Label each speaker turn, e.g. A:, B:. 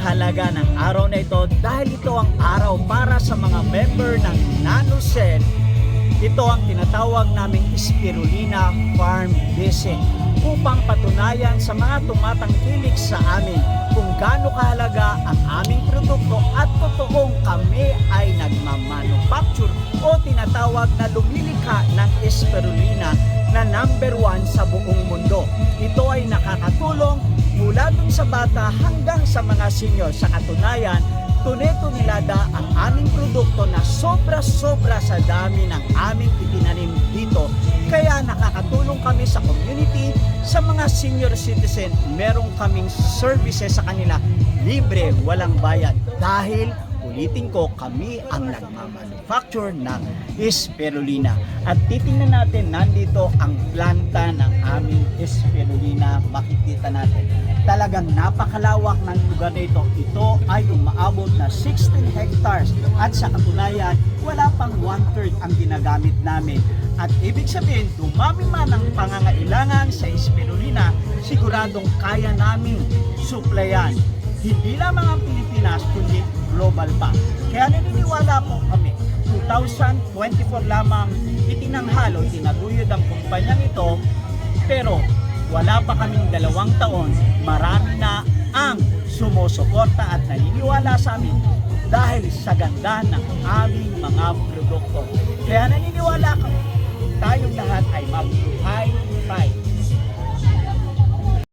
A: napakahalaga ng araw na ito dahil ito ang araw para sa mga member ng NanoCell. Ito ang tinatawag naming Spirulina Farm Visit upang patunayan sa mga tumatangkilik sa amin kung gaano kahalaga ang aming produkto at totoong kami ay nagmamanufacture o tinatawag na lumilikha ng Spirulina na number 1 sa buong mundo. Ito ay nakakatulong mula dun sa bata hanggang sa mga senior. Sa katunayan, tunay-tunilada ang aming produkto na sobra-sobra sa dami ng aming itinanim dito. Kaya nakakatulong kami sa community, sa mga senior citizen. Merong kaming services sa kanila, libre, walang bayad. Dahil, ulitin ko, kami ang nagmamanufacture ng Spirulina. At titingnan natin, nandito ang planta ng aming Spirulina. Makikita natin. Talagang napakalawak ng lugar na ito. Ito ay umaabot na 16 hectares at sa katunayan, wala pang 1/3 ang ginagamit namin. At ibig sabihin, dumami man ang pangangailangan sa Spirulina, siguradong kaya naming suplayan. Hindi lamang ang Pilipinas, kundi global pa. Kaya naniniwala po kami, 2024 lamang itinanghalo, tinaguyod ang kumpanyang ito, pero wala pa kaming 2 taon, marami na ang sumusuporta at naniniwala sa amin dahil sa ganda ng aming mga produkto. Kaya naniniwala kami, tayong lahat ay mabuhay tayo.